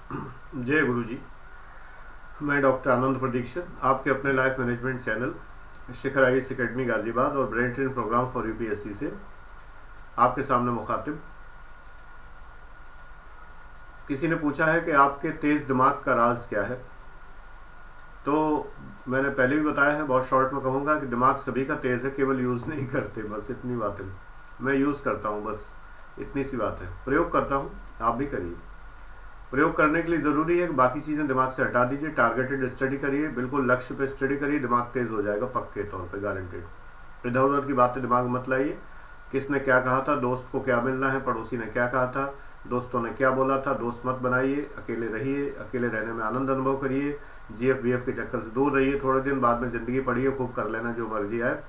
जय गुरु जी। मैं डॉक्टर आनंद प्रदीक्षित, आपके अपने लाइफ मैनेजमेंट चैनल शिखर आईएएस एकेडमी गाजियाबाद और brain train programme for UPSC से आपके सामने मुखातिब। किसी ने पूछा है कि आपके तेज दिमाग का राज क्या है। तो मैंने पहले भी बताया है, बहुत शॉर्ट में कहूँगा कि दिमाग सभी का तेज है, केवल यूज़ नहीं करते, बस इतनी बात है। मैं यूज़ करता हूँ, बस इतनी सी बात है। प्रयोग करता हूँ, आप भी करिए। प्रयोग करने के लिए ज़रूरी है कि बाकी चीज़ें दिमाग से हटा दीजिए, टारगेटेड स्टडी करिए, बिल्कुल लक्ष्य पे स्टडी करिए, दिमाग तेज़ हो जाएगा पक्के तौर पे, गारंटेड। इधर उधर की बातें दिमाग में मत लाइए। किसने क्या कहा था, दोस्त को क्या मिलना है, पड़ोसी ने क्या कहा था, दोस्तों ने क्या बोला था, दोस्त मत बनाइए। अकेले रहिए, अकेले रहने में आनंद अनुभव करिए। जीएफ बीएफ के चक्कर से दूर रहिए थोड़े दिन, बाद में ज़िंदगी पढ़िए, खूब कर लेना जो मर्जी आए।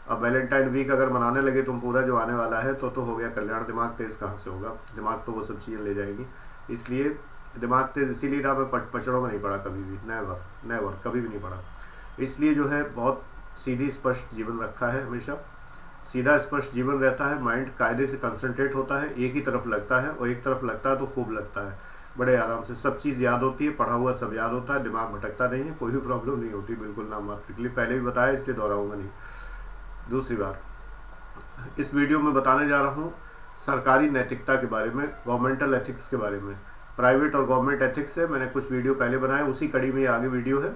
अब वैलेंटाइन वीक अगर मनाने लगे तुम पूरा जो आने वाला है तो हो गया कल्याण। दिमाग तेज़ कहाँ से होगा, दिमाग तो वो सब चीज़ें ले जाएगी। इसलिए दिमाग तेज इसीलिए रहा। मैं पचड़ों में नहीं पड़ा कभी भी, नेवर नेवर, कभी भी नहीं पड़ा। इसलिए जो है बहुत सीधी स्पष्ट जीवन रखा है, हमेशा सीधा स्पष्ट जीवन रहता है। माइंड कायदे से कंसंट्रेट होता है, एक ही तरफ लगता है, और एक तरफ लगता है तो खूब लगता है, बड़े आराम से सब चीज़ याद होती है, पढ़ा हुआ सब याद होता है, दिमाग भटकता नहीं है, कोई भी प्रॉब्लम नहीं होती, बिल्कुल नाम मात्र के लिए। पहले भी बताया, इसलिए दोहराऊंगा नहीं। दूसरी बात, इस वीडियो में बताने जा रहा हूँ सरकारी नैतिकता के बारे में, गवर्नमेंटल एथिक्स के बारे में। प्राइवेट और गवर्नमेंट एथिक्स है, मैंने कुछ वीडियो पहले बनाए, उसी कड़ी में आगे वीडियो है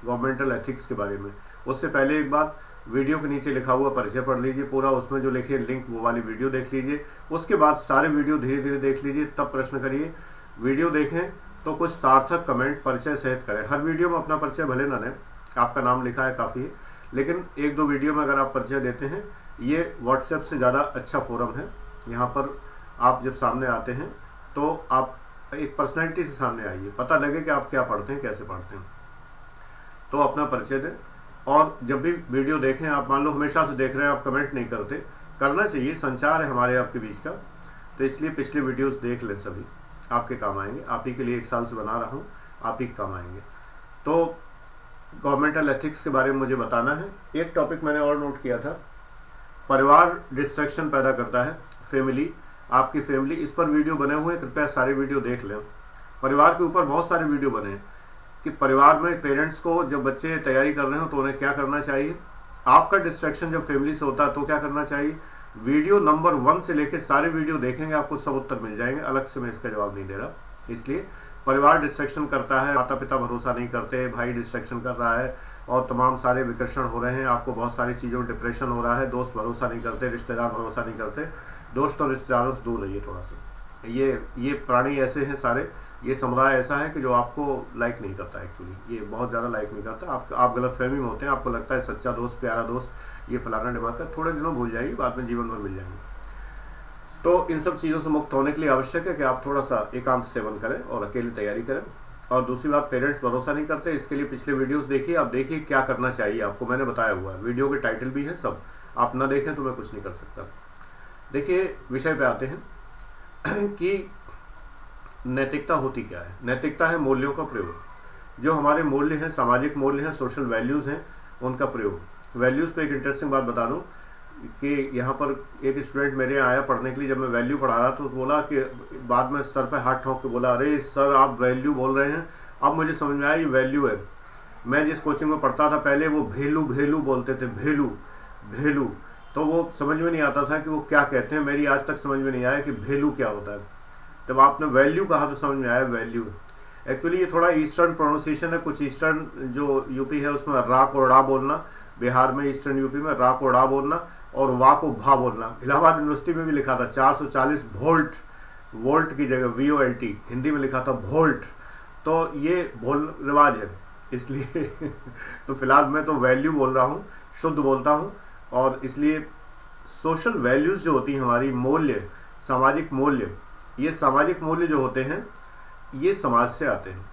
गवर्नमेंटल एथिक्स के बारे में। उससे पहले एक बात, वीडियो के नीचे लिखा हुआ परिचय पढ़ लीजिए पूरा, उसमें जो लिखे लिंक वो वाली वीडियो देख लीजिए। उसके बाद सारे वीडियो धीरे धीरे देख लीजिए, तब प्रश्न करिए। वीडियो देखें तो कुछ सार्थक कमेंट परिचय सहित करें। हर वीडियो में अपना परिचय भले ना दें, आपका नाम लिखा है काफ़ी है, लेकिन एक दो वीडियो में अगर आप परिचय देते हैं, ये व्हाट्सएप से ज़्यादा अच्छा फोरम है। यहाँ पर आप जब सामने आते हैं तो आप एक पर्सनैलिटी से सामने आइए, पता लगे कि आप क्या पढ़ते हैं, कैसे पढ़ते हैं, तो अपना परिचय दें। और जब भी वीडियो देखें, आप मान लो हमेशा से देख रहे हैं, आप कमेंट नहीं करते, करना चाहिए, संचार है हमारे आपके बीच का। तो इसलिए पिछले वीडियोस देख लें, सभी आपके काम आएंगे। आप ही के लिए 1 साल से बना रहा हूँ, आप ही काम आएंगे। तो गवर्नमेंटल एथिक्स के बारे में मुझे बताना है। एक टॉपिक मैंने और नोट किया था, परिवार डिस्ट्रैक्शन पैदा करता है, फैमिली, आपकी फैमिली। इस पर वीडियो बने हुए हैं, कृपया सारे वीडियो देख लें। परिवार के ऊपर बहुत सारे वीडियो बने हैं कि परिवार में पेरेंट्स को जब बच्चे तैयारी कर रहे हो तो उन्हें क्या करना चाहिए, आपका डिस्ट्रैक्शन जब फैमिली से होता है तो क्या करना चाहिए। वीडियो नंबर 1 से लेकर सारे वीडियो देखेंगे, आपको सब उत्तर मिल जाएंगे। अलग से मैं इसका जवाब नहीं दे रहा। इसलिए परिवार डिस्ट्रैक्शन करता है, माता पिता भरोसा नहीं करते, भाई डिस्ट्रैक्शन कर रहा है, और तमाम सारे विकर्षण हो रहे हैं, आपको बहुत सारी चीज़ों में डिप्रेशन हो रहा है, दोस्त भरोसा नहीं करते, रिश्तेदार भरोसा नहीं करते। दोस्त और रिश्तेदारों से दूर रहिए थोड़ा सा। ये प्राणी ऐसे हैं सारे, ये समुदाय ऐसा है कि जो आपको लाइक नहीं करता। एक्चुअली ये बहुत ज़्यादा लाइक नहीं करता। आप गलत फहमी में होते हैं, आपको लगता है सच्चा दोस्त, प्यारा दोस्त, ये फलाना दिमाग का, थोड़े दिनों भूल जाएगी, बाद में जीवन भर मिल जाएंगे। तो इन सब चीज़ों से मुक्त होने के लिए आवश्यक है कि आप थोड़ा सा एकांत सेवन करें और अकेले तैयारी करें। और दूसरी बात, पेरेंट्स भरोसा नहीं करते, इसके लिए पिछले वीडियोस देखिए। आप देखिए क्या करना चाहिए आपको, मैंने बताया हुआ है, वीडियो के टाइटल भी है सब। आप ना देखें तो मैं कुछ नहीं कर सकता। देखिए, विषय पे आते हैं कि नैतिकता होती क्या है। नैतिकता है मूल्यों का प्रयोग। जो हमारे मूल्य हैं, सामाजिक मूल्य हैं, सोशल वैल्यूज़ हैं, उनका प्रयोग। वैल्यूज़ पे एक इंटरेस्टिंग बात बता दूं कि यहाँ पर एक स्टूडेंट मेरे यहाँ आया पढ़ने के लिए। जब मैं वैल्यू पढ़ा रहा तो बोला कि बाद में सर पे हाथ ठोक के बोला, अरे सर आप वैल्यू बोल रहे हैं। अब मुझे समझ में आया ये वैल्यू है। मैं जिस कोचिंग में पढ़ता था पहले, वो भेलू बोलते थे, भेलू। तो वो समझ में नहीं आता था कि वो क्या कहते हैं। मेरी आज तक समझ में नहीं आया कि भेलू क्या होता है। तब आपने वैल्यू कहा तो समझ में आया वैल्यू। एक्चुअली ये थोड़ा ईस्टर्न प्रोनाउंसिएशन है। कुछ ईस्टर्न जो यूपी है उसमें रा को ड़ा बोलना, बिहार में ईस्टर्न यूपी में रा को ड़ा बोलना और वा को भा बोलना। इलाहाबाद यूनिवर्सिटी में भी लिखा था 440 वोल्ट की जगह VOLT, हिंदी में लिखा था वोल्ट। तो ये बोल रिवाज है, इसलिए तो फिलहाल मैं तो वैल्यू बोल रहा हूँ, शुद्ध बोलता हूँ। और इसलिए सोशल वैल्यूज़ जो होती हैं हमारी, मूल्य, सामाजिक मूल्य, ये सामाजिक मूल्य जो होते हैं ये समाज से आते हैं।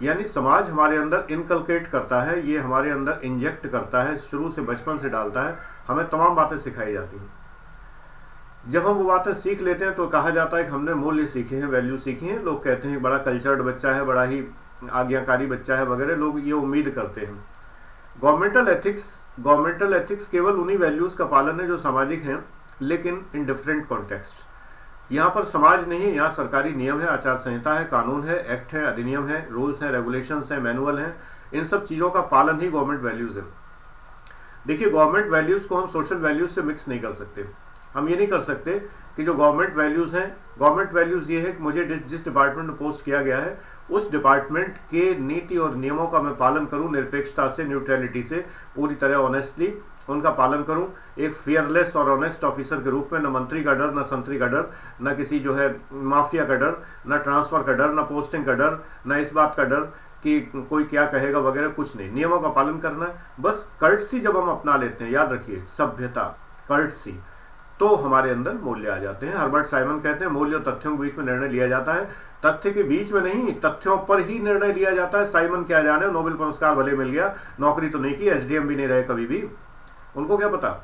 यानी समाज हमारे अंदर इनकलकेट करता है, ये हमारे अंदर इंजेक्ट करता है, शुरू से बचपन से डालता है। हमें तमाम बातें सिखाई जाती हैं। जब हम वो बातें सीख लेते हैं तो कहा जाता है कि हमने मूल्य सीखे हैं, वैल्यू सीखी हैं। लोग कहते हैं बड़ा कल्चर्ड बच्चा है, बड़ा ही आज्ञाकारी बच्चा है वगैरह, लोग ये उम्मीद करते हैं। गवर्नमेंटल एथिक्स केवल उन्हीं वैल्यूज़ का पालन है जो सामाजिक हैं, लेकिन इन डिफरेंट कॉन्टेक्स्ट। यहाँ पर समाज नहीं है, यहाँ सरकारी नियम है, आचार संहिता है, कानून है, एक्ट है, अधिनियम है, रूल्स हैं, रेगुलेशंस हैं, मैनुअल हैं। इन सब चीज़ों का पालन ही गवर्नमेंट वैल्यूज़ है। देखिए, गवर्नमेंट वैल्यूज़ को हम सोशल वैल्यूज़ से मिक्स नहीं कर सकते। हम ये नहीं कर सकते कि जो गवर्नमेंट वैल्यूज़ हैं, गवर्नमेंट वैल्यूज़ ये है कि मुझे जिस डिपार्टमेंट में पोस्ट किया गया है उस डिपार्टमेंट के नीति और नियमों का मैं पालन करूं, निरपेक्षता से, न्यूट्रलिटी से, पूरी तरह ऑनेस्टली उनका पालन करूं, एक फियरलेस और ऑनेस्ट ऑफिसर के रूप में। न मंत्री का डर, न संतरी का डर, न किसी जो है माफिया का डर, न ट्रांसफर का डर, न पोस्टिंग का डर, न इस बात का डर कि कोई क्या कहेगा वगैरह, कुछ नहीं। नियमों का पालन करना है बस। कर्टसी जब हम अपना लेते हैं, याद रखिए, सभ्यता, कर्टसी, तो हमारे अंदर मूल्य आ जाते हैं। हर्बर्ट साइमन कहते हैं मूल्य और तथ्यों के बीच में निर्णय लिया जाता है, तथ्य के बीच में नहीं, तथ्यों पर ही निर्णय लिया जाता है। साइमन क्या जाने, नोबेल पुरस्कार भले मिल गया, नौकरी तो नहीं की, एसडीएम भी नहीं रहे कभी भी, उनको क्या पता।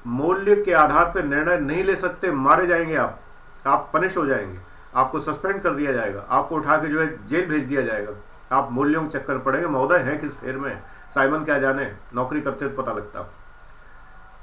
मूल्य के आधार पर निर्णय नहीं ले सकते, मारे जाएंगे आप पनिश हो जाएंगे, आपको सस्पेंड कर दिया जाएगा, आपको उठा के जो है जेल भेज दिया जाएगा, आप मूल्यों के चक्कर पड़ेंगे। महोदय है किस फेर में, साइमन क्या जाने, नौकरी करते तो पता लगता।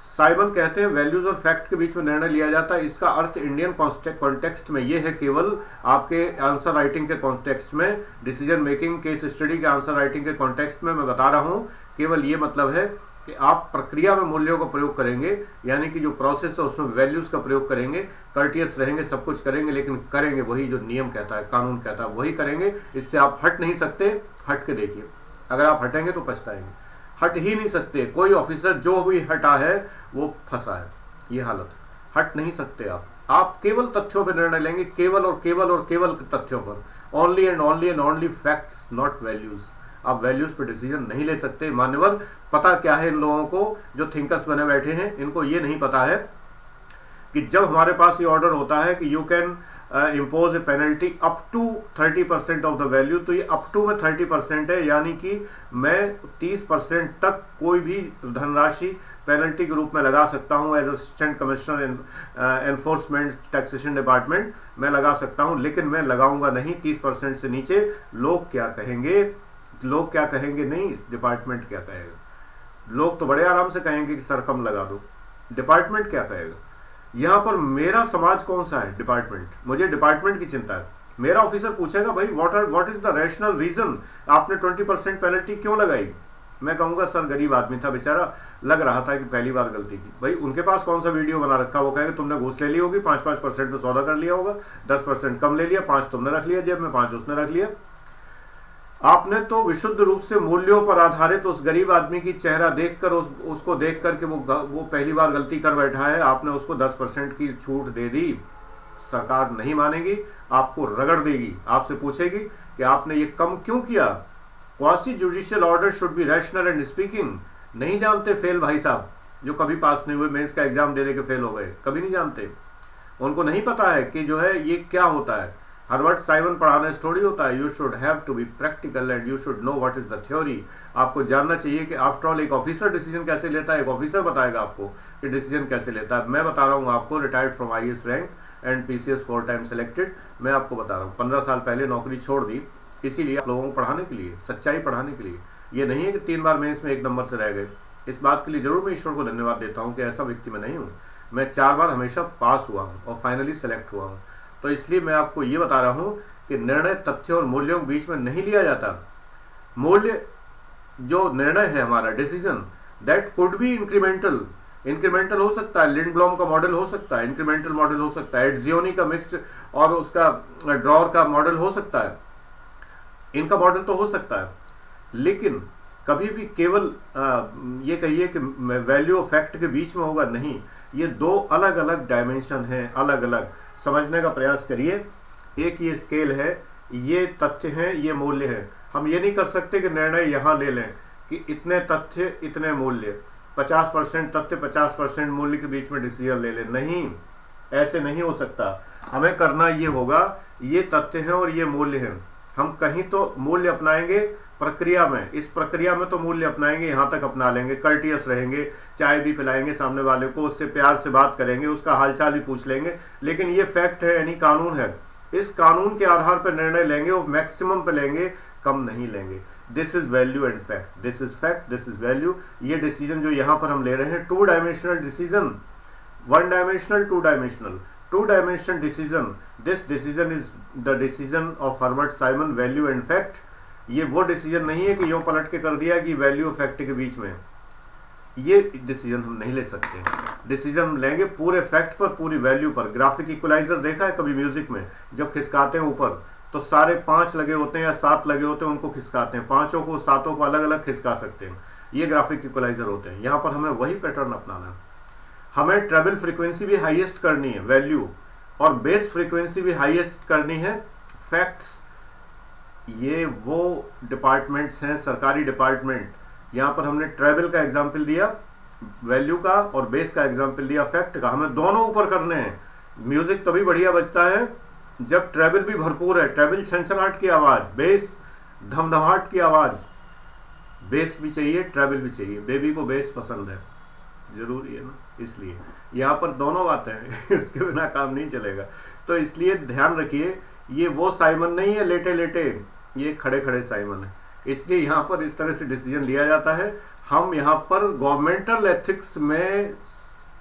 साइमन कहते हैं वैल्यूज और फैक्ट के बीच में निर्णय लिया जाता है। इसका अर्थ इंडियन कॉन्टेक्स्ट में ये है, केवल आपके आंसर राइटिंग के कॉन्टेक्स्ट में, डिसीजन मेकिंग, केस स्टडी के आंसर राइटिंग के कॉन्टेक्स्ट में मैं बता रहा हूं, केवल ये मतलब है कि आप प्रक्रिया में मूल्यों का प्रयोग करेंगे, यानी कि जो प्रोसेस है उसमें वैल्यूज का प्रयोग करेंगे, कर्टियस रहेंगे, सब कुछ करेंगे, लेकिन करेंगे वही जो नियम कहता है, कानून कहता है, वही करेंगे। इससे आप हट नहीं सकते। हट के देखिए, अगर आप हटेंगे तो पछताएंगे। हट ही नहीं सकते। कोई ऑफिसर जो भी हटा है वो फंसा है, ये हालत। हट नहीं सकते आप केवल तथ्यों पर निर्णय लेंगे, केवल और केवल और केवल तथ्यों पर। Only and only facts, not values. आप वैल्यूज पे डिसीजन नहीं ले सकते। मान्यवर, पता क्या है इन लोगों को जो थिंकर्स बने बैठे हैं, इनको ये नहीं पता है कि जब हमारे पास ये ऑर्डर होता है कि you can impose a penalty up to 30% of the value, तो ये अप टू में 30% है, यानी कि मैं 30% तक कोई भी धनराशि पेनल्टी के रूप में लगा सकता हूं। As assistant commissioner enforcement taxation department मैं लगा सकता हूं, लेकिन मैं लगाऊंगा नहीं 30% से नीचे। लोग क्या कहेंगे, लोग क्या कहेंगे नहीं, डिपार्टमेंट क्या कहेगा। लोग तो बड़े आराम से कहेंगे कि सर कम लगा दो, डिपार्टमेंट क्या कहेगा। यहां पर मेरा समाज कौन सा है, डिपार्टमेंट। मुझे डिपार्टमेंट की चिंता है। मेरा ऑफिसर पूछेगा भाई what is the rational reason, आपने 20% पेनल्टी क्यों लगाई। मैं कहूंगा सर गरीब आदमी था बेचारा, लग रहा था कि पहली बार गलती की। भाई उनके पास कौन सा वीडियो बना रखा, वो कहेगा तुमने घूस ले ली होगी, 5% तो सौदा कर लिया होगा, 10% कम ले लिया, 5 तुमने रख लिया जेब में, 5 उसने रख लिया। आपने तो विशुद्ध रूप से मूल्यों पर आधारित उस गरीब आदमी की चेहरा देखकर, उसको देख करके वो पहली बार गलती कर बैठा है, आपने उसको 10% की छूट दे दी। सरकार नहीं मानेगी, आपको रगड़ देगी, आपसे पूछेगी कि आपने ये कम क्यों किया। Quasi judicial order should be rational and speaking. नहीं जानते फेल भाई साहब, जो कभी पास नहीं हुए, मेंस का एग्जाम दे के फेल हो गए, कभी नहीं जानते। उनको नहीं पता है कि जो है ये क्या होता है। हर्बर्ट साइमन पढ़ाने से थोड़ी होता है। You should have to be practical and you should know what is the theory. आपको जानना चाहिए कि आफ्टर ऑल एक ऑफिसर डिसीजन कैसे लेता है, एक ऑफिसर बताएगा आपको कि डिसीजन कैसे लेता है। मैं बता रहा हूँ आपको, retired from IAS rank and PCS 4 time selected, मैं आपको बता रहा हूँ 15 साल पहले नौकरी छोड़ दी, इसीलिए आप लोगों को पढ़ाने के लिए, सच्चाई पढ़ाने के लिए। ये नहीं है कि 3 बार मेंस में 1 नंबर से रह गए। इस बात के लिए जरूर मैं ईश्वर को धन्यवाद देता हूँ कि ऐसा व्यक्ति मैं नहीं हूँ। मैं 4 बार हमेशा पास हुआ हूँ और फाइनली सेलेक्ट हुआ हूँ। तो इसलिए मैं आपको ये बता रहा हूँ कि निर्णय तथ्यों और मूल्यों के बीच में नहीं लिया जाता। मूल्य जो निर्णय है हमारा, decision, that could be incremental हो सकता है, लिंडब्लॉम का मॉडल हो सकता है, इंक्रीमेंटल मॉडल हो सकता है, एड्जियोनी का मिक्स्ड और उसका ड्रॉर का मॉडल हो सकता है, इनका मॉडल तो हो सकता है। लेकिन कभी भी केवल ये कहिए कि वैल्यू और फैक्ट के बीच में होगा, नहीं। ये 2 अलग अलग डायमेंशन हैं, अलग अलग समझने का प्रयास करिए। एक ये स्केल है, ये तथ्य हैं, ये मूल्य है। हम ये नहीं कर सकते कि निर्णय यहाँ ले लें कि इतने तथ्य इतने मूल्य, 50% तथ्य 50% मूल्य के बीच में डिसीजन ले लें। नहीं, ऐसे नहीं हो सकता। हमें करना ये होगा, ये तथ्य हैं और ये मूल्य हैं। हम कहीं तो मूल्य अपनाएंगे प्रक्रिया में, इस प्रक्रिया में तो मूल्य अपनाएंगे, यहाँ तक अपना लेंगे, कर्टियस रहेंगे, चाय भी पिलाएंगे सामने वाले को, उससे प्यार से बात करेंगे, उसका हालचाल भी पूछ लेंगे। लेकिन ये फैक्ट है, यानी कानून है, इस कानून के आधार पर निर्णय लेंगे और मैक्सिमम पे लेंगे, कम नहीं लेंगे। This is value and fact, this is fact, this is value. ये डिसीजन जो यहाँ पर हम ले रहे हैं, 2 dimensional decision, 1 dimensional, 2 dimensional. Two dimension decision, this decision is the decision of Herbert Simon, value and fact. ये वो डिसीजन नहीं है कि यो पलट के कर दिया कि वैल्यू फैक्ट के बीच में, ये डिसीजन हम नहीं ले सकते। डिसीजन लेंगे पूरे फैक्ट पर, पूरी वैल्यू पर। ग्राफिक इक्वलाइजर देखा है कभी म्यूजिक में, जब खिसकाते हैं ऊपर तो सारे 5 लगे होते हैं या 7 लगे होते हैं, उनको खिसकाते हैं, 5 को 7 को अलग अलग खिसका सकते हैं। ये ग्राफिक इक्वलाइजर होते हैं। यहाँ पर हमें वही पैटर्न अपनाना है। हमें ट्रेवल फ्रीक्वेंसी भी हाईएस्ट करनी है, वैल्यू, और बेस फ्रीक्वेंसी भी हाईएस्ट करनी है, फैक्ट्स। ये वो डिपार्टमेंट्स हैं, सरकारी डिपार्टमेंट। यहाँ पर हमने ट्रेवल का एग्जाम्पल दिया, वैल्यू का, और बेस का एग्जाम्पल दिया, फैक्ट का। हमें दोनों ऊपर करने हैं। म्यूजिक तभी बढ़िया बजता है जब ट्रेवल भी भरपूर है। ट्रेवल छनछनाहट की आवाज, बेस धमधमाहट की आवाज। बेस भी चाहिए, ट्रेवल भी चाहिए। बेबी को बेस पसंद है, जरूरी है ना, इसलिए यहाँ पर दोनों बातें हैं। इसके बिना काम नहीं चलेगा। तो इसलिए ध्यान रखिए, ये वो साइमन नहीं है लेटे लेटे, ये खड़े खड़े साइमन है। इसलिए यहाँ पर इस तरह से डिसीजन लिया जाता है। हम यहाँ पर गवर्नमेंटल एथिक्स में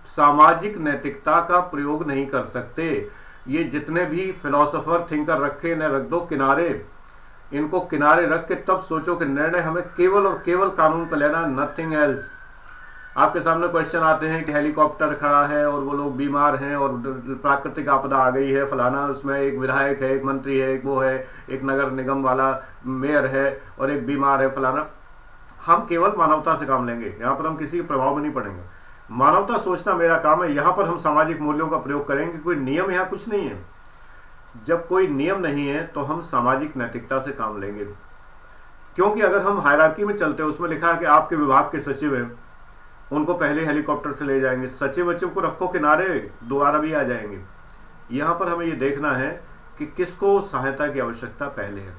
सामाजिक नैतिकता का प्रयोग नहीं कर सकते। ये जितने भी फिलोसोफर थिंकर रखे इन्हें रख दो किनारे, इनको किनारे रख के तब सोचो कि निर्णय हमें केवल और केवल कानून पर लेना, नथिंग एल्स। आपके सामने क्वेश्चन आते हैं कि हेलीकॉप्टर खड़ा है और वो लोग बीमार हैं और प्राकृतिक आपदा आ गई है, फलाना, उसमें एक विधायक है, एक मंत्री है, एक वो है, एक नगर निगम वाला मेयर है और एक बीमार है, फलाना। हम केवल मानवता से काम लेंगे, यहाँ पर हम किसी के प्रभाव में नहीं पड़ेंगे। मानवता सोचना मेरा काम है। यहाँ पर हम सामाजिक मूल्यों का प्रयोग करेंगे। कोई नियम यहाँ कुछ नहीं है। जब कोई नियम नहीं है तो हम सामाजिक नैतिकता से काम लेंगे। क्योंकि अगर हम हायरार्की में चलते हैं, उसमें लिखा है कि आपके विभाग के सचिव हैं, उनको पहले हेलीकॉप्टर से ले जाएंगे, सचिव वचिव को रखो किनारे, दोबारा भी आ जाएंगे। यहाँ पर हमें ये देखना है कि किसको सहायता की आवश्यकता पहले है,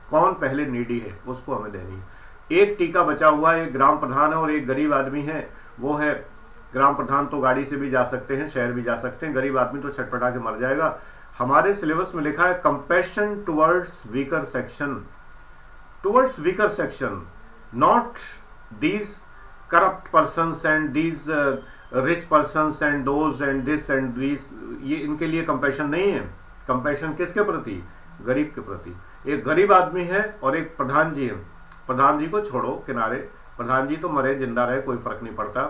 कौन पहले नीडी है, उसको हमें देनी है। एक टीका बचा हुआ है, एक ग्राम प्रधान है और एक गरीब आदमी है। वो है ग्राम प्रधान तो गाड़ी से भी जा सकते हैं, शहर भी जा सकते हैं, गरीब आदमी तो छटपटा के मर जाएगा। हमारे सिलेबस में लिखा है compassion towards weaker section, towards weaker section, not these corrupt persons and these rich persons and those and this and these। ये इनके लिए कंपैशन नहीं है। कंपैशन किसके प्रति? गरीब के प्रति। एक गरीब आदमी है और एक प्रधान जी है। प्रधान जी को छोड़ो किनारे, प्रधान जी तो मरे जिंदा रहे कोई फर्क नहीं पड़ता।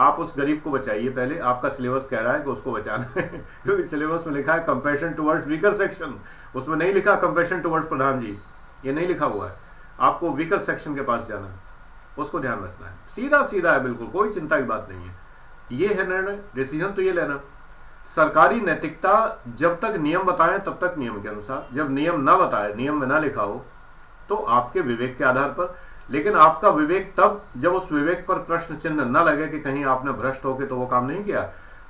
आप उस गरीब को बचाइए पहले। आपका सिलेबस कह रहा है कि उसको बचाना है, क्योंकि सिलेबस में लिखा है कंपैशन टुवर्ड्स वीकर सेक्शन, उसमें नहीं लिखा कंपैशन टुवर्ड्स प्रधान जी, ये नहीं लिखा हुआ है। आपको वीकर सेक्शन के पास जाना है, उसको ध्यान रखना है। सीधा सीधा है, बिल्कुल कोई चिंता की बात नहीं है। ये है निर्णय, डिसीजन तो ये लेना। सरकारी नैतिकता जब तक नियम बताएं तब तक नियम के अनुसार, जब नियम ना बताए, नियम में ना लिखा हो, तो आपके विवेक के आधार पर। लेकिन आपका विवेक तब जब उस विवेक पर प्रश्न चिन्ह न लगे कि कहीं आपने भ्रष्ट होकर तो वो काम नहीं किया।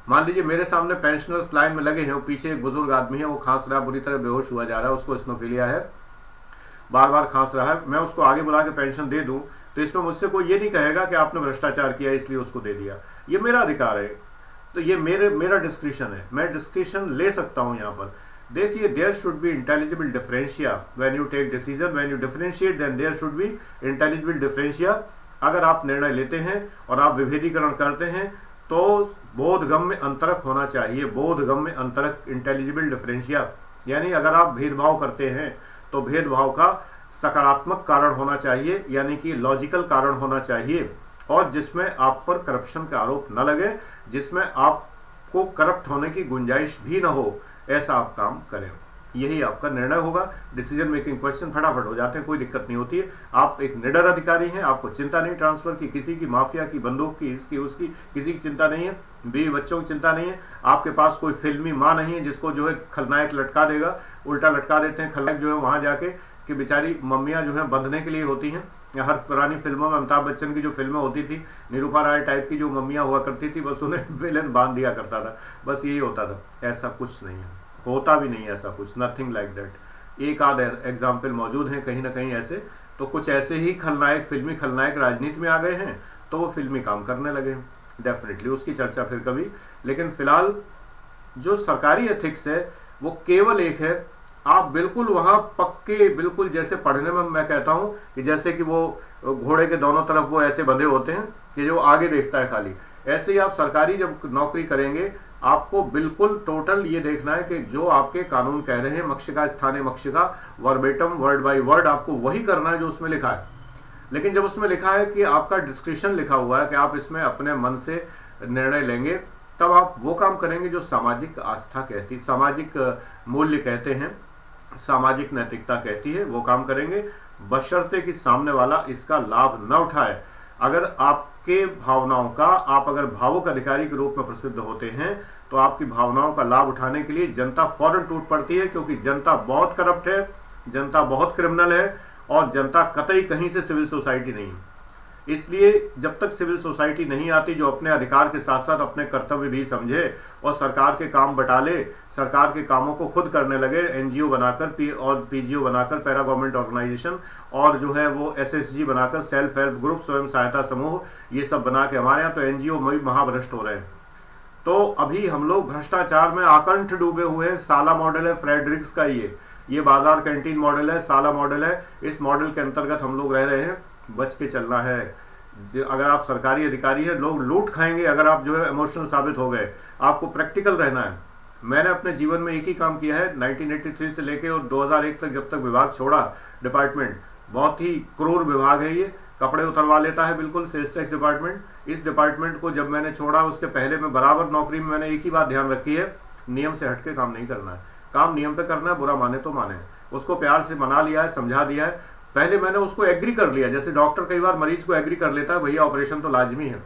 मान लीजिए मेरे सामने पेंशनर्स लाइन में लगे हैं, पीछे एक बुजुर्ग आदमी है, वो खांस रहा है, बुरी तरह बेहोश हुआ जा रहा है, उसको स्नोफिलिया है, बार बार खांस रहा है। मैं उसको आगे बुला के पेंशन दे दूं तो इसमें मुझसे कोई ये नहीं कहेगा कि आपने भ्रष्टाचार किया इसलिए उसको दे दिया। ये मेरा अधिकार है, तो ये मेरा डिस्क्रिशन है, मैं डिस्क्रिशन ले सकता हूं। यहाँ पर देखिए, there should be intelligible differentia when you take decision, when you differentiate then there should be intelligible differentia. अगर आप निर्णय लेते हैं और आप विभेदीकरण करते हैं तो बोधगम्य अंतरक होना चाहिए, बोधगम्य अंतरक, इंटेलिजिबल डिफरेंशिया। यानी अगर आप भेदभाव करते हैं तो भेदभाव का सकारात्मक कारण होना चाहिए, यानी कि लॉजिकल कारण होना चाहिए, और जिसमें आप पर करप्शन का आरोप न लगे, जिसमें आपको करप्ट होने की गुंजाइश भी न हो, ऐसा आप काम करें। यही आपका निर्णय होगा। डिसीजन मेकिंग क्वेश्चन फटाफट हो जाते हैं, कोई दिक्कत नहीं होती है। आप एक निडर अधिकारी हैं, आपको चिंता नहीं ट्रांसफर की, किसी की, माफिया की, बंदूक की, इसकी उसकी, किसी की चिंता नहीं है, बीवी बच्चों की चिंता नहीं है। आपके पास कोई फिल्मी माँ नहीं है जिसको जो है खलनायक लटका देगा, उल्टा लटका देते हैं खलनायक जो है वहां जाके कि बेचारी मम्मियाँ जो है बंधने के लिए होती हैं। हर पुरानी फिल्मों में अमिताभ बच्चन की जो फिल्में होती थी, निरूपा राय टाइप की जो मम्मियाँ हुआ करती थी, बस उन्हें विलेन बांध दिया करता था, बस यही होता था। ऐसा कुछ नहीं है, होता भी नहीं ऐसा कुछ, नथिंग लाइक दैट। एक आध एग्जाम्पल मौजूद हैं कहीं ना कहीं ऐसे, तो कुछ ऐसे ही खलनायक, फिल्मी खलनायक राजनीति में आ गए हैं तो वो फिल्मी काम करने लगे हैं। डेफिनेटली उसकी चर्चा फिर कभी। लेकिन फिलहाल जो सरकारी एथिक्स है वो केवल एक है, आप बिल्कुल वहां पक्के, बिल्कुल जैसे पढ़ने में मैं कहता हूं कि जैसे कि वो घोड़े के दोनों तरफ वो ऐसे बंधे होते हैं कि जो आगे देखता है खाली, ऐसे ही आप सरकारी जब नौकरी करेंगे आपको बिल्कुल टोटल ये देखना है कि जो आपके कानून कह रहे हैं, मक्षिका स्थाने मक्षिका, वर्बेटम वर्ड बाय वर्ड आपको वही करना है जो उसमें लिखा है। लेकिन जब उसमें लिखा है कि आपका डिस्क्रिप्शन लिखा हुआ है कि आप इसमें अपने मन से निर्णय लेंगे, तब आप वो काम करेंगे जो सामाजिक आस्था कहती, सामाजिक मूल्य कहते हैं, सामाजिक नैतिकता कहती है, वो काम करेंगे, बशर्ते कि सामने वाला इसका लाभ न उठाए। अगर आपके भावनाओं का, आप अगर भावुक अधिकारी के रूप में प्रसिद्ध होते हैं, तो आपकी भावनाओं का लाभ उठाने के लिए जनता फौरन टूट पड़ती है, क्योंकि जनता बहुत करप्ट है, जनता बहुत क्रिमिनल है, और जनता कतई कहीं से सिविल सोसाइटी नहीं है। इसलिए जब तक सिविल सोसाइटी नहीं आती जो अपने अधिकार के साथ साथ अपने कर्तव्य भी समझे और सरकार के काम बटा ले, सरकार के कामों को खुद करने लगे, एनजीओ बनाकर और पीजीओ बनाकर, पैरा गवर्नमेंट ऑर्गेनाइजेशन, और जो है वो एसएसजी बनाकर, सेल्फ हेल्प ग्रुप, स्वयं सहायता समूह, ये सब बना के, हमारे यहाँ तो एनजीओ महाभ्रष्ट हो रहे हैं। तो अभी हम लोग भ्रष्टाचार में आकंठ डूबे हुए हैं। साला मॉडल है फ्रेडरिक्स का, ये बाजार कैंटीन मॉडल है, साला मॉडल है। इस मॉडल के अंतर्गत हम लोग रह रहे हैं, बच के चलना है। अगर आप सरकारी अधिकारी है, लोग लूट खाएंगे अगर आप जो है इमोशनल साबित हो गए। आपको प्रैक्टिकल रहना है। मैंने अपने जीवन में एक ही काम किया है, 1983 से लेके और 2001 तक, जब तक विभाग छोड़ा, डिपार्टमेंट बहुत ही क्रूर विभाग है, ये कपड़े उतरवा लेता है बिल्कुल, सेल्स टैक्स डिपार्टमेंट। इस डिपार्टमेंट को जब मैंने छोड़ा, उसके पहले मैं बराबर नौकरी में, मैंने एक ही बात ध्यान रखी है, नियम से हटके काम नहीं करना है। काम नियम पे करना है, बुरा माने तो माने। उसको प्यार से मना लिया है, समझा दिया है। पहले मैंने उसको एग्री कर लिया, जैसे डॉक्टर कई बार मरीज को एग्री कर लेता है, भैया ऑपरेशन तो लाजमी है।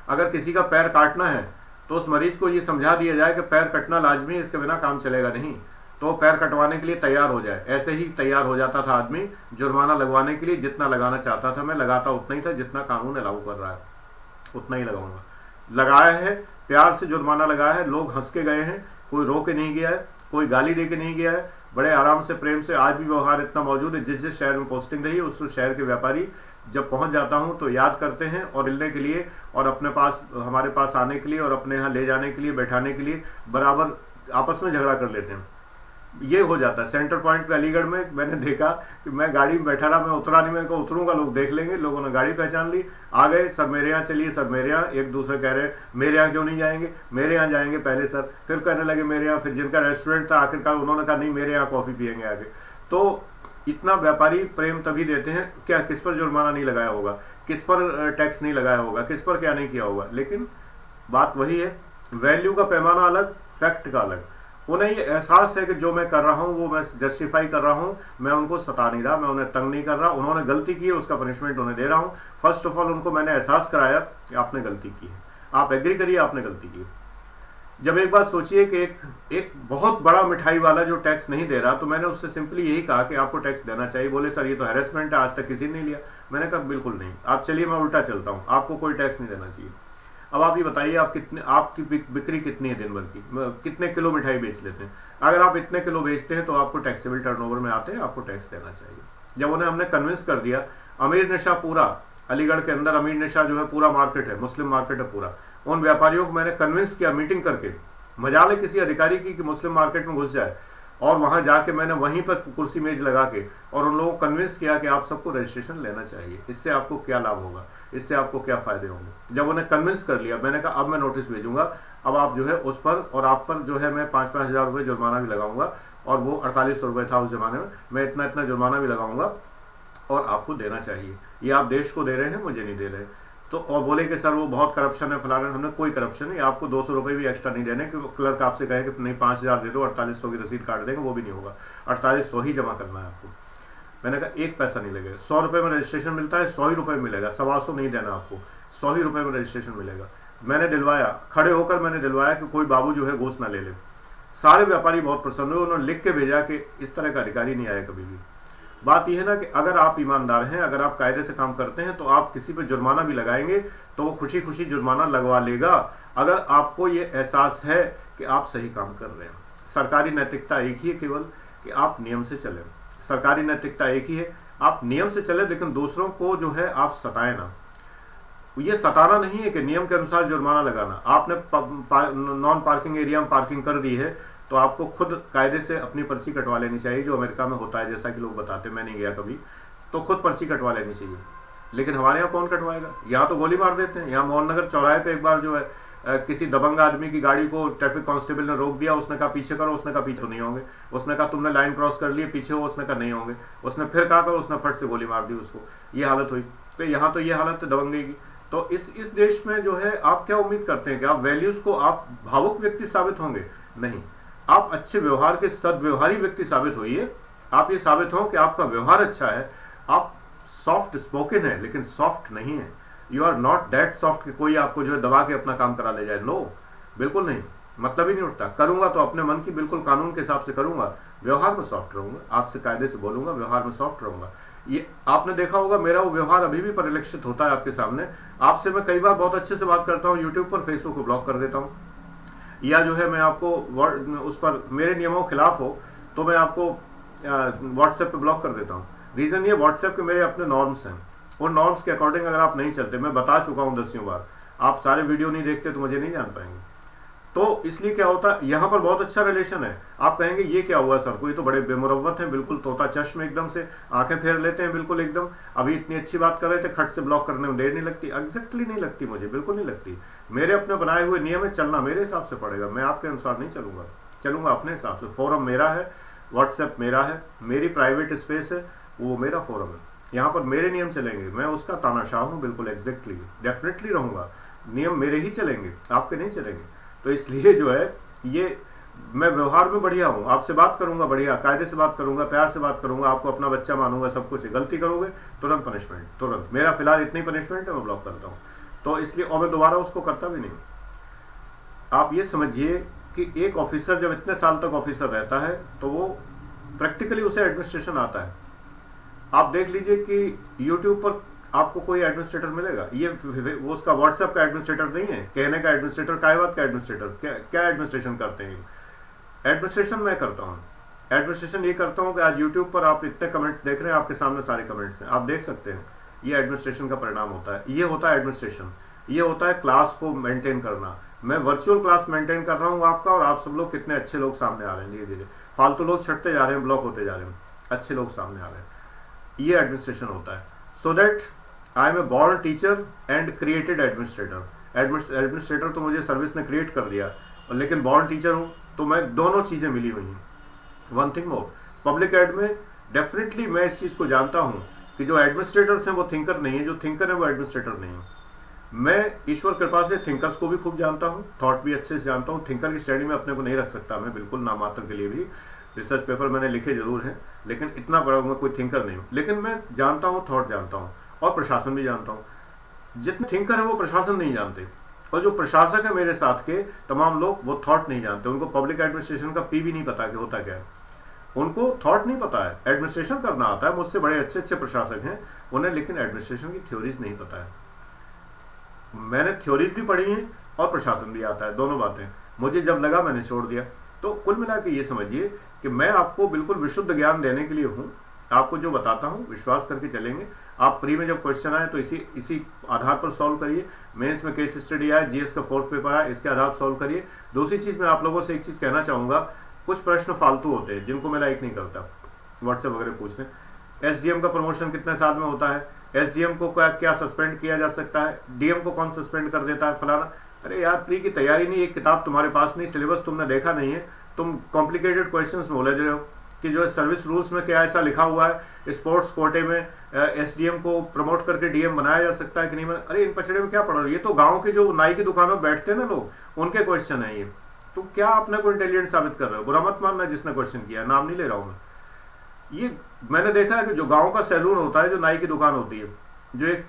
अगर किसी का पैर काटना है तो उस मरीज को ये समझा दिया जाए कि पैर कटना लाजमी है, इसके बिना काम चलेगा नहीं, तो पैर कटवाने के लिए तैयार हो जाए। ऐसे ही तैयार हो जाता था आदमी जुर्माना लगवाने के लिए। जितना लगाना चाहता था मैं लगाता उतना ही था, जितना कानून अलाउ कर रहा है उतना ही लगाऊंगा। लगाया है, प्यार से जुर्माना लगाया है, लोग हंस के गए हैं, कोई रो के नहीं गया है, कोई गाली दे के नहीं गया है, बड़े आराम से, प्रेम से। आज भी व्यवहार इतना मौजूद है, जिस जिस शहर में पोस्टिंग रही उस शहर के व्यापारी जब पहुंच जाता हूं तो याद करते हैं, और मिलने के लिए और अपने पास, हमारे पास आने के लिए और अपने यहाँ ले जाने के लिए, बैठाने के लिए बराबर आपस में झगड़ा कर लेते हैं। ये हो जाता है। सेंटर पॉइंट पे अलीगढ़ में मैंने देखा कि मैं गाड़ी में बैठा रहा, मैं उतरा नहीं, मैं को उतरूंगा, लोग देख लेंगे। लोगों ने गाड़ी पहचान ली, आ गए, सर मेरे यहाँ चलिए, सर मेरे यहाँ। एक दूसरे कह रहे मेरे यहाँ क्यों नहीं जाएंगे, मेरे यहाँ जाएंगे पहले सर, फिर कहने लगे मेरे यहाँ। फिर जिनका रेस्टोरेंट था, आखिरकार उन्होंने कहा नहीं मेरे यहाँ कॉफी पियेंगे आगे। तो इतना व्यापारी प्रेम तभी देते हैं, क्या किस पर जुर्माना नहीं लगाया होगा, किस पर टैक्स नहीं लगाया होगा, किस पर क्या नहीं किया होगा। लेकिन बात वही है, वैल्यू का पैमाना अलग, फैक्ट का अलग। उन्हें ये एहसास है कि जो मैं कर रहा हूँ वो मैं जस्टिफाई कर रहा हूँ, मैं उनको सता नहीं रहा, मैं उन्हें तंग नहीं कर रहा। उन्होंने गलती की है, उसका पनिशमेंट उन्हें दे रहा हूँ। फर्स्ट ऑफ ऑल उनको मैंने एहसास कराया कि आपने गलती की है, आप एग्री करिए आपने गलती की है। जब एक बात सोचिए कि एक बहुत बड़ा मिठाई वाला जो टैक्स नहीं दे रहा, तो मैंने उससे सिंपली यही कहा कि आपको टैक्स देना चाहिए। बोले सर ये तो हैरेसमेंट है, आज तक किसी ने नहीं लिया। मैंने कहा बिल्कुल नहीं, आप चलिए मैं उल्टा चलता हूँ, आपको कोई टैक्स नहीं देना चाहिए। अब आप ये बताइए, आप कितने, आपकी बिक्री कितनी है दिन भर की, कितने किलो मिठाई बेच लेते हैं? अगर आप इतने किलो बेचते हैं तो आपको टैक्सेबल टर्नओवर में आते हैं, आपको टैक्स देना चाहिए। जब उन्हें हमने कन्विंस कर दिया, अमीर निशा पूरा अलीगढ़ के अंदर, अमीर निशा जो है पूरा मार्केट है, मुस्लिम मार्केट है पूरा। उन व्यापारियों को मैंने कन्विंस किया मीटिंग करके, मजाल है किसी अधिकारी की कि मुस्लिम मार्केट में घुस जाए, और वहां जाके मैंने वहीं पर कुर्सी मेज लगा के और उन लोगों को कन्विंस किया कि आप सबको रजिस्ट्रेशन लेना चाहिए, इससे आपको क्या लाभ होगा, इससे आपको क्या फायदे होंगे। जब उन्हें कन्विंस कर लिया, मैंने कहा अब मैं नोटिस भेजूंगा, अब आप जो है उस पर और आप पर जो है मैं 5-5 हज़ार रुपये जुर्माना भी लगाऊंगा, और वो 4800 रुपये था उस जमाने में, मैं इतना इतना जुर्माना भी लगाऊंगा और आपको देना चाहिए। ये आप देश को दे रहे हैं, मुझे नहीं दे रहे। तो और बोले कि सर वो बहुत करप्शन है फलाना। हमने कोई करप्शन नहीं, आपको 200 रुपये भी एक्स्ट्रा नहीं देने कि क्लर्क आपसे कहे कि नहीं 5000 दे दो, 4800 की रसीद काट देंगे, वो भी नहीं होगा, 4800 ही जमा करना है आपको। मैंने कहा 1 पैसा नहीं लगेगा। 100 रुपये में रजिस्ट्रेशन मिलता है, 100 ही रुपये मिलेगा, 125 नहीं देना आपको, 100 ही रुपये में रजिस्ट्रेशन मिलेगा। मैंने दिलवाया, खड़े होकर मैंने दिलवाया कि कोई बाबू जो है घूस ना ले ले। सारे व्यापारी बहुत प्रसन्न हुए, उन्होंने लिख के भेजा कि इस तरह का अधिकारी नहीं आया कभी भी। बात यह है ना कि अगर आप ईमानदार हैं, अगर आप कायदे से काम करते हैं, तो आप किसी पे जुर्माना भी लगाएंगे तो वो खुशी खुशी जुर्माना लगवा लेगा, अगर आपको ये एहसास है कि आप सही काम कर रहे हैं। सरकारी नैतिकता एक ही है केवल, कि आप नियम से चलें। सरकारी नैतिकता एक ही है, आप नियम से चले, लेकिन दूसरों को जो है आप सताएं ना। ये सताना नहीं है कि नियम के अनुसार जुर्माना लगाना। आपने नॉन पार्किंग एरिया में पार्किंग कर दी है तो आपको खुद कायदे से अपनी पर्ची कटवा लेनी चाहिए, जो अमेरिका में होता है, जैसा कि लोग बताते हैं, मैं नहीं गया कभी, तो खुद पर्ची कटवा लेनी चाहिए। लेकिन हमारे यहाँ कौन कटवाएगा? यहाँ तो गोली मार देते हैं। यहाँ मोहन नगर चौराहे पे एक बार जो है किसी दबंग आदमी की गाड़ी को ट्रैफिक कांस्टेबल ने रोक दिया, उसने कहा पीछे करो, उसने कहा पीछे नहीं होंगे, उसने कहा तुमने लाइन क्रॉस कर ली पीछे हो, उसने कहा नहीं होंगे, उसने फिर कहा करो, उसने फट से गोली मार दी उसको, ये हालत हुई। तो यहाँ तो ये हालत है दबंगे की। तो इस देश में जो है आप क्या उम्मीद करते हैं कि आप वैल्यूज को, आप भावुक व्यक्ति साबित होंगे? नहीं, आप अच्छे व्यवहार के सदव्यवहारी व्यक्ति साबित होइए। आप ये साबित हो कि आपका व्यवहार अच्छा है, आप सॉफ्ट स्पोकन है लेकिन सॉफ्ट नहीं है। You are not that soft कि कोई आपको जो है दबा के अपना काम करा ले जाए। नो, बिल्कुल नहीं, मतलब ही नहीं उठता। करूंगा तो अपने मन की बिल्कुल कानून के हिसाब से करूंगा, व्यवहार में सॉफ्ट रहूंगा, आपसे कायदे से बोलूंगा, व्यवहार में सॉफ्ट रहूंगा। ये आपने देखा होगा, मेरा वो व्यवहार अभी भी परिलक्षित होता है आपके सामने। आपसे मैं कई बार बहुत अच्छे से बात करता हूँ, यूट्यूब पर, फेसबुक को ब्लॉक कर देता हूँ, या जो है मैं आपको उस पर मेरे नियमों के खिलाफ हो तो मैं आपको व्हाट्सएप पे ब्लॉक कर देता हूँ। रीजन ये, व्हाट्सएप के मेरे अपने नॉर्म्स हैं, उन नॉर्म्स के अकॉर्डिंग अगर आप नहीं चलते, मैं बता चुका हूँ 10 बार, आप सारे वीडियो नहीं देखते तो मुझे नहीं जान पाएंगे। तो इसलिए क्या होता है, यहाँ पर बहुत अच्छा रिलेशन है। आप कहेंगे ये क्या हुआ सर, कोई तो बड़े बेमुरव्वत हैं, बिल्कुल तोता चश्म, एकदम से आंखें फेर लेते हैं बिल्कुल एकदम, अभी इतनी अच्छी बात कर रहे थे, खट से ब्लॉक करने में देर नहीं लगती। एग्जैक्टली नहीं लगती, मुझे बिल्कुल नहीं लगती। मेरे अपने बनाए हुए नियम है, चलना मेरे हिसाब से पड़ेगा, मैं आपके अनुसार नहीं चलूंगा, चलूंगा अपने हिसाब से। फोरम मेरा है, व्हाट्सएप मेरा है, मेरी प्राइवेट स्पेस है, वो मेरा फोरम है, यहाँ पर मेरे नियम चलेंगे, मैं उसका तानाशाह हूँ, बिल्कुल एग्जैक्टली, डेफिनेटली रहूंगा, नियम मेरे ही चलेंगे, आपके नहीं चलेंगे। तो इसलिए जो है ये, मैं व्यवहार में बढ़िया हूँ, आपसे बात करूंगा बढ़िया, कायदे से बात करूंगा, प्यार से बात करूंगा, आपको अपना बच्चा मानूंगा, सब कुछ। गलती करोगे तुरंत पनिशमेंट, तुरंत। मेरा फिलहाल इतनी पनिशमेंट है, मैं ब्लॉक करता हूँ। तो इसलिए, और मैं दोबारा उसको करता भी नहीं। आप ये समझिए कि एक ऑफिसर जब इतने साल तक ऑफिसर रहता है तो वो प्रैक्टिकली उसे एडमिनिस्ट्रेशन आता है। आप देख लीजिए कि यूट्यूब पर आपको कोई एडमिनिस्ट्रेटर मिलेगा, ये वो उसका व्हाट्सएप का एडमिनिस्ट्रेटर नहीं है, कहने का एडमिनिस्ट्रेटर, काय बात का एडमिनिस्ट्रेटर, क्या एडमिनिस्ट्रेशन करते हैं? एडमिनिस्ट्रेशन मैं करता हूँ। एडमिनिस्ट्रेशन ये करता हूँ कि आज यूट्यूब पर आप इतने कमेंट्स देख रहे हैं, आपके सामने सारे कमेंट्स हैं, आप देख सकते हैं, ये एडमिनिस्ट्रेशन का परिणाम होता है। ये होता है एडमिनिस्ट्रेशन, ये होता है क्लास को मेंटेन करना। मैं वर्चुअल क्लास मेंटेन कर रहा हूँ आपका, और आप सब लोग कितने अच्छे लोग सामने आ रहे हैं धीरे धीरे। फालतू लोग छटते जा रहे हैं, ब्लॉक होते जा रहे हैं, अच्छे लोग सामने आ रहे हैं। ये एडमिनिस्ट्रेशन होता है। So that I am a born teacher and created administrator. Administrator तो मुझे सर्विस ने क्रिएट कर दिया, लेकिन बॉर्न टीचर हूँ, तो मैं दोनों चीजें मिली हुई हैं। One thing more, public ad में डेफिनेटली मैं इस चीज को जानता हूँ कि जो एडमिनिस्ट्रेटर्स हैं वो थिंकर नहीं है, जो थिंकर है वो एडमिनिस्ट्रेटर नहीं है। मैं ईश्वर कृपा से थिंकर्स को भी खूब जानता हूँ, थॉट भी अच्छे से जानता हूँ। थिंकर की श्रेणी में अपने को नहीं रख सकता मैं, बिल्कुल नामात्र के लिए भी। रिसर्च पेपर मैंने लिखे जरूर हैं, लेकिन इतना बड़ा मैं कोई थिंकर नहीं हूँ। लेकिन मैं जानता हूँ, थॉट जानता हूँ, और प्रशासन भी जानता हूँ। जितने थिंकर हैं वो प्रशासन नहीं जानते, और जो प्रशासक है मेरे साथ के तमाम लोग, वो थॉट नहीं जानते। उनको पब्लिक एडमिनिस्ट्रेशन का पी भी नहीं पता कि होता क्या है, उनको थॉट नहीं पता है। एडमिनिस्ट्रेशन करना आता है, मुझसे बड़े अच्छे अच्छे प्रशासक हैं उन्हें, लेकिन एडमिनिस्ट्रेशन की थ्योरीज नहीं पता है। मैंने थ्योरीज भी पढ़ी हैं और प्रशासन भी आता है, दोनों बातें मुझे जब लगा मैंने छोड़ दिया। तो कुल मिला के ये समझिए कि मैं आपको बिल्कुल विशुद्ध ज्ञान देने के लिए हूँ। आपको जो बताता हूँ विश्वास करके चलेंगे। आप फ्री में जब क्वेश्चन आए तो इसी आधार पर सॉल्व करिए। मेंस में केस स्टडी आया, जीएस का 4th पेपर आया, इसके आधार पर सॉल्व करिए। दूसरी चीज मैं आप लोगों से एक चीज कहना चाहूंगा, कुछ प्रश्न फालतू होते हैं जिनको मैं लाइक नहीं करता, व्हाट्सएप वगैरह पूछते हैं। एसडीएम का प्रमोशन कितने साल में होता है, एसडीएम को क्या सस्पेंड किया जा सकता है, डीएम को कौन सस्पेंड कर देता है, फलाना। अरे यार, प्री की तैयारी नहीं, एक किताब तुम्हारे पास नहीं, सिलेबस तुमने देखा नहीं है, तुम कॉम्प्लिकेटेड क्वेश्चंस में उलझ रहे हो कि जो सर्विस रूल्स में क्या ऐसा लिखा हुआ है, स्पोर्ट्स कोटे में एसडीएम को प्रमोट करके डीएम बनाया जा सकता है कि नहीं। अरे इन पछड़े में क्या पढ़ रहे हो, ये तो गाँव के जो नाई की दुकानों में बैठते हैं ना लोग, उनके क्वेश्चन है ये। तो क्या अपने को इंटेलिजेंट साबित कर रहे हो? बुरा मत मानना जिसने क्वेश्चन किया, नाम नहीं ले रहा हूं मैं। ये मैंने देखा है कि जो गांव का सैलून होता है, जो नाई की दुकान होती है, जो एक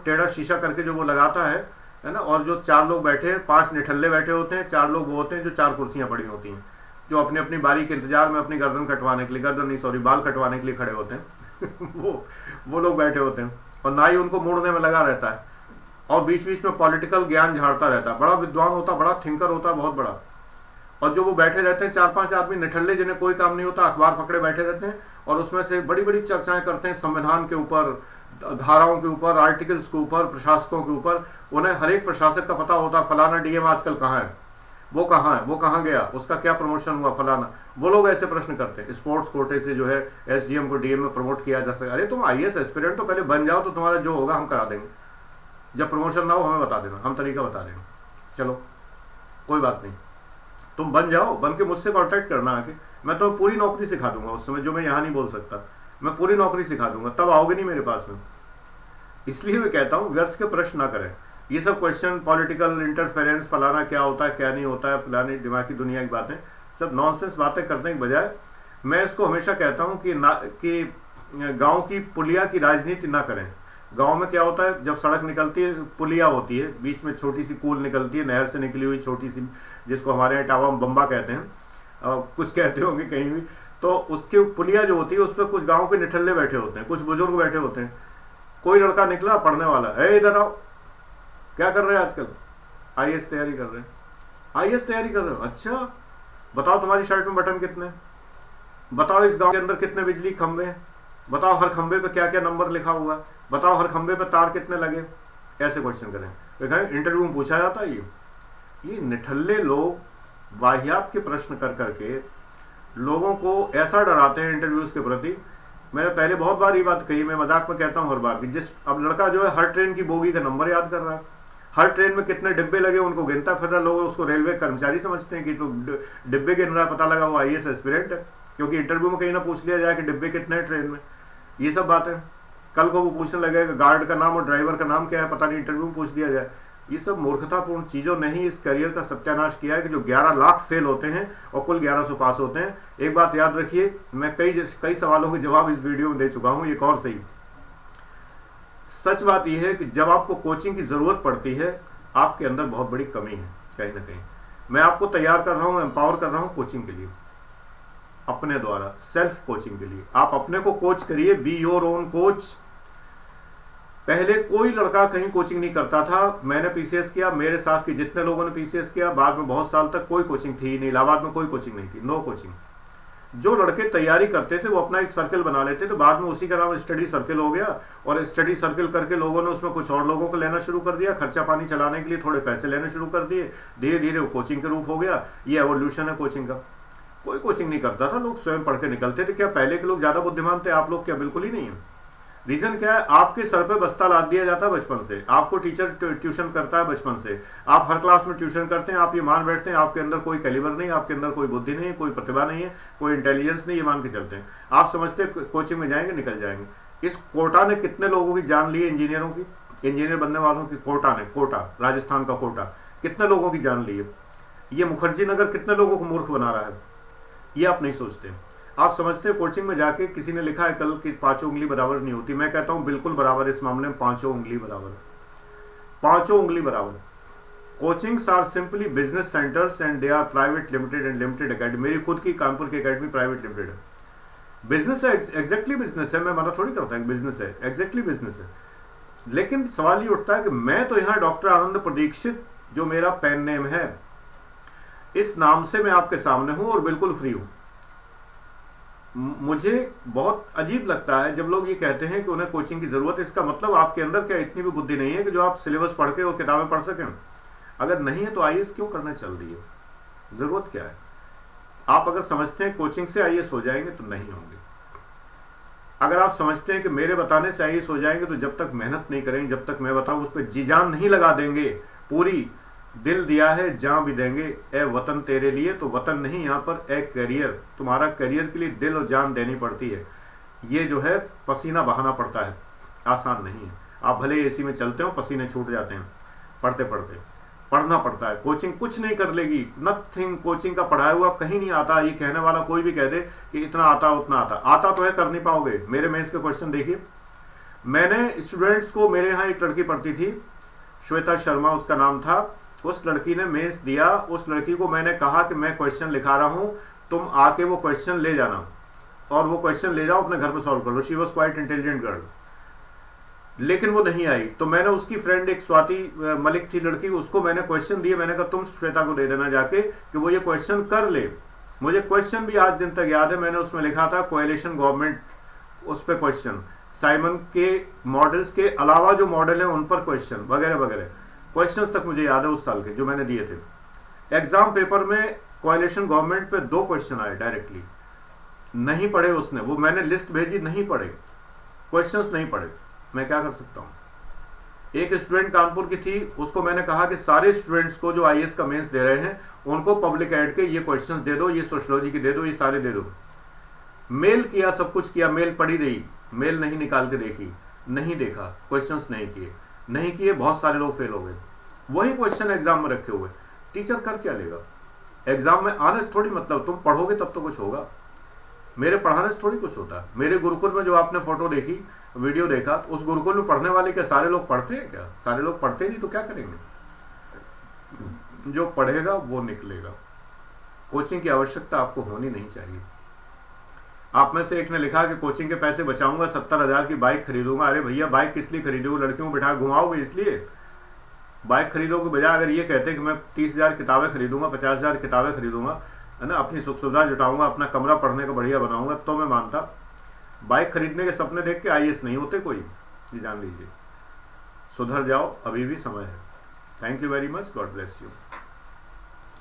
टेढ़ा शीशा करके जो वो लगाता है ना, और जो 4 लोग बैठे हैं, 5 निठल्ले बैठे होते हैं, 4 लोग वो होते हैं जो 4 कुर्सियां पड़ी होती हैं, जो अपनी अपनी बारी के इंतजार में अपनी गर्दन कटवाने के लिए, बाल कटवाने के लिए खड़े होते हैं वो लोग बैठे होते हैं, और नाई उनको मोड़ने में लगा रहता है, और बीच बीच में पॉलिटिकल ज्ञान झाड़ता रहता है। बड़ा विद्वान होता, बड़ा थिंकर होता, बहुत बड़ा। और जो वो बैठे रहते हैं 4-5 आदमी निठल्ले, जिन्हें कोई काम नहीं होता, अखबार पकड़े बैठे रहते हैं, और उसमें से बड़ी बड़ी चर्चाएं करते हैं संविधान के ऊपर, धाराओं के ऊपर, आर्टिकल्स के ऊपर, प्रशासकों के ऊपर। उन्हें हर एक प्रशासक का पता होता है, फलाना डीएम आजकल कहाँ है, वो कहाँ है, वो कहाँ गया, उसका क्या प्रमोशन हुआ, फलाना। वो लोग ऐसे प्रश्न करते हैं। स्पोर्ट्स कोटे से जो है एसडीएम को डीएम में प्रमोट किया जा सकता है। अरे तुम आईएएस एस्पिरेंट तो पहले बन जाओ, तो तुम्हारा जो होगा हम करा देंगे। जब प्रमोशन ना हो हमें बता देना, हम तरीका बता देंगे। चलो कोई बात नहीं, तुम बन जाओ, बन के मुझसे कॉन्टैक्ट करना आके, मैं तो पूरी नौकरी सिखा दूंगा उस समय, जो मैं यहाँ नहीं बोल सकता, मैं पूरी नौकरी सिखा दूंगा, तब आओगे नहीं मेरे पास में। इसलिए मैं कहता हूँ व्यर्थ के प्रश्न ना करें। ये सब क्वेश्चन, पॉलिटिकल इंटरफेरेंस, फलाना क्या होता है क्या नहीं होता है, फलानी दिमाग की दुनिया की बातें, सब नॉनसेंस बातें करने के बजाय मैं इसको हमेशा कहता हूँ कि गांव की पुलिया की राजनीति ना करें। गांव में क्या होता है, जब सड़क निकलती है, पुलिया होती है, बीच में छोटी सी कूल निकलती है, नहर से निकली हुई छोटी सी, जिसको हमारे यहाँ टावा में बम्बा कहते हैं, कुछ कहते होंगे कहीं भी। तो उसके पुलिया जो होती है उस पर कुछ गाँव के निठल्ले बैठे होते हैं, कुछ बुजुर्ग बैठे होते हैं। कोई लड़का निकला पढ़ने वाला, है इधर आओ, क्या कर रहे हैं आजकल? आईएएस तैयारी कर रहे हैं। आईएएस तैयारी कर रहे हो? अच्छा, बताओ तुम्हारी शर्ट में बटन कितने, बताओ इस गांव के अंदर कितने बिजली खंबे हैं, बताओ हर खंबे पे क्या क्या नंबर लिखा हुआ है, बताओ हर खंबे पे तार कितने लगे। ऐसे क्वेश्चन करें। तो इंटरव्यू में पूछा जाता है ये निठल्ले लोग वाहियात के प्रश्न कर करके लोगों को ऐसा डराते हैं इंटरव्यूज के प्रति। मैंने पहले बहुत बार ये बात कही, मैं मजाक में कहता हूँ हर बार कि अब लड़का जो है हर ट्रेन की बोगी का नंबर याद कर रहा है, हर ट्रेन में कितने डिब्बे लगे उनको गिनता फिर रहा। लोग उसको रेलवे कर्मचारी समझते हैं कि तो डिब्बे गिन रहा है, पता लगा वो आईएएस एस्पिरेंट है, क्योंकि इंटरव्यू में कहीं ना पूछ लिया जाए कि डिब्बे कितने हैं ट्रेन में। ये सब बातें कल को वो पूछने लगेगा गार्ड का नाम और ड्राइवर का नाम क्या है, पता नहीं, इंटरव्यू में पूछ दिया जाए। ये सब मूर्खतापूर्ण चीज़ों ने ही इस करियर का सत्यानाश किया है कि जो 11 लाख फेल होते हैं और कुल 1100 पास होते हैं। एक बात याद रखिए, मैं कई सवालों के जवाब इस वीडियो में दे चुका हूं, एक और सही सच बात यह है कि जब आपको कोचिंग की ज़रूरत पड़ती है, आपके अंदर बहुत बड़ी कमी है कहीं ना कहीं। मैं आपको तैयार कर रहा हूँ, एम्पावर कर रहा हूँ कोचिंग के लिए, अपने द्वारा सेल्फ कोचिंग के लिए। आप अपने को कोच करिए, बी योर ओन कोच। पहले कोई लड़का कहीं कोचिंग नहीं करता था, मैंने पीसीएस किया, मेरे साथ के जितने लोगों ने पीसीएस किया, बाद में बहुत साल तक कोई कोचिंग थी नहीं, इलाहाबाद में कोई कोचिंग नहीं थी, नो कोचिंग। जो लड़के तैयारी करते थे वो अपना एक सर्कल बना लेते थे, बाद में उसी का नाम स्टडी सर्कल हो गया, और स्टडी सर्कल करके लोगों ने उसमें कुछ और लोगों को लेना शुरू कर दिया, खर्चा पानी चलाने के लिए थोड़े पैसे लेने शुरू कर दिए, धीरे धीरे वो कोचिंग के रूप हो गया। ये एवोल्यूशन है कोचिंग का। कोई कोचिंग नहीं करता था, लोग स्वयं पढ़ के निकलते थे। क्या पहले के लोग ज्यादा बुद्धिमान थे? आप लोग क्या बिल्कुल ही नहीं है। रीजन क्या है? आपके सर पे बस्ता लाद दिया जाता है बचपन से, आपको टीचर ट्यूशन करता है बचपन से, आप हर क्लास में ट्यूशन करते हैं, आप ये मान बैठते हैं आपके अंदर कोई कैलिबर नहीं, आपके अंदर कोई बुद्धि नहीं है, कोई प्रतिभा नहीं है, कोई इंटेलिजेंस नहीं, ये मान के चलते हैं। आप समझते कोचिंग में जाएंगे निकल जाएंगे। इस कोटा ने कितने लोगों की जान ली है, इंजीनियरों की, इंजीनियर बनने वालों की। कोटा राजस्थान का कोटा कितने लोगों की जान ली है। ये मुखर्जी नगर कितने लोगों को मूर्ख बना रहा है, ये आप नहीं सोचते। आप समझते हैं कोचिंग में जाके किसी ने लिखा है कल कि 5 उंगली बराबर नहीं होती, मैं कहता हूं बिल्कुल बराबर। इस मामले में 5 उंगली बराबर है, 5 उंगली बराबर। Coachings are simply business centers and they are private limited and limited academy. मेरी खुद की कानपुर की एकेडमी प्राइवेट लिमिटेड है, बिजनेस है, एग्जैक्टली बिजनेस है। मैं मना थोड़ी करता हूं बिजनेस है, एग्जैक्टली बिजनेस है। लेकिन सवाल ये उठता है कि मैं तो यहाँ डॉक्टर आनंद प्रदीक्षित, जो मेरा पेन नेम है, इस नाम से मैं आपके सामने हूं और बिल्कुल फ्री हूं। मुझे बहुत अजीब लगता है जब लोग ये कहते हैं कि उन्हें कोचिंग की जरूरत है। इसका मतलब आपके अंदर क्या इतनी भी बुद्धि नहीं है कि जो आप सिलेबस पढ़ के और किताबें पढ़ सकें? अगर नहीं है तो आईएएस क्यों करना चल रही है? जरूरत क्या है? आप अगर समझते हैं कोचिंग से आईएएस हो जाएंगे तो नहीं होंगे। अगर आप समझते हैं कि मेरे बताने से आईएएस हो जाएंगे तो जब तक मेहनत नहीं करेंगे, जब तक मैं बताऊं उस पर जी जान नहीं लगा देंगे, पूरी दिल दिया है जान भी देंगे ए वतन तेरे लिए, तो वतन नहीं यहाँ पर ए करियर। तुम्हारा करियर के लिए दिल और जान देनी पड़ती है। ये जो है पसीना बहाना पड़ता है, आसान नहीं है। आप भले एसी में चलते हो, पसीने छूट जाते हैं पढ़ते पढ़ते, पढ़ना पड़ता है। कोचिंग कुछ नहीं कर लेगी, नथिंग। कोचिंग का पढ़ाया हुआ कहीं नहीं आता। ये कहने वाला कोई भी कह दे कि इतना आता उतना आता तो है, कर नहीं पाओगे। मेरे मेंस के क्वेश्चन देखिए, मैंने स्टूडेंट्स को, मेरे यहाँ एक लड़की पढ़ती थी, श्वेता शर्मा उसका नाम था, उस लड़की ने मेंस दिया। उस लड़की को मैंने कहा कि मैं क्वेश्चन लिखा रहा हूं, तुम आके वो क्वेश्चन ले जाना और वो क्वेश्चन ले जाओ अपने घर पे सॉल्व कर लो। She was quite intelligent girl, लेकिन वो नहीं आई। तो मैंने उसकी फ्रेंड एक स्वाति मलिक थी लड़की, उसको मैंने क्वेश्चन दिए। मैंने कहा तुम श्वेता को दे देना जाके कि वो ये क्वेश्चन कर ले। मुझे क्वेश्चन भी आज दिन तक याद है। मैंने उसमें लिखा था कोएलिशन गवर्नमेंट, उस पर क्वेश्चन, साइमन के मॉडल्स के अलावा जो मॉडल है उन पर क्वेश्चन वगैरह वगैरह। क्वेश्चंस तक मुझे याद है उस साल के जो मैंने दिए थे। एग्जाम पेपर में कोएलिशन गवर्नमेंट पे 2 क्वेश्चन आए डायरेक्टली, नहीं पढ़े उसने। वो मैंने लिस्ट भेजी, नहीं पढ़े, क्वेश्चंस नहीं पढ़े। मैं क्या कर सकता हूं? एक स्टूडेंट कानपुर की थी, उसको मैंने कहा कि सारे स्टूडेंट्स को जो आईएएस का मेंस दे रहे हैं उनको पब्लिक एड के ये क्वेश्चंस दे दो, ये सोशियोलॉजी के दे दो, ये सारे दे दो। मेल किया, सब कुछ किया, मेल पड़ी रही, मेल नहीं निकाल के देखी, नहीं देखा, क्वेश्चंस नहीं किए, बहुत सारे लोग फेल हो गए। वही क्वेश्चन एग्जाम में रखे हुए, टीचर कर क्या लेगा? एग्जाम में आने से थोड़ी मतलब, तुम पढ़ोगे तब तो कुछ होगा, मेरे पढ़ाने से थोड़ी कुछ होता है। मेरे गुरुकुल में जो आपने फोटो देखी, वीडियो देखा, तो उस गुरुकुल में पढ़ने वाले क्या सारे लोग पढ़ते हैं क्या? सारे लोग पढ़ते नहीं तो क्या करेंगे? जो पढ़ेगा वो निकलेगा। कोचिंग की आवश्यकता आपको होनी नहीं चाहिए। आप में से एक ने लिखा कि कोचिंग के पैसे बचाऊंगा, 70,000 की बाइक खरीदूंगा। अरे भैया, बाइक किस लिए खरीदोगे? लड़कियों को बिठा घुमाओगे इसलिए? बाइक खरीदोगे बजाय अगर ये कहते कि मैं 30,000 किताबें खरीदूंगा, 50,000 किताबें खरीदूंगा, है ना, अपनी सुख सुविधा जुटाऊंगा, अपना कमरा पढ़ने का बढ़िया बनाऊंगा, तो मैं मानता। बाइक खरीदने के सपने देख के आईएएस नहीं होते कोई, ये जान लीजिए। सुधर जाओ, अभी भी समय है। Thank you very much, God bless you.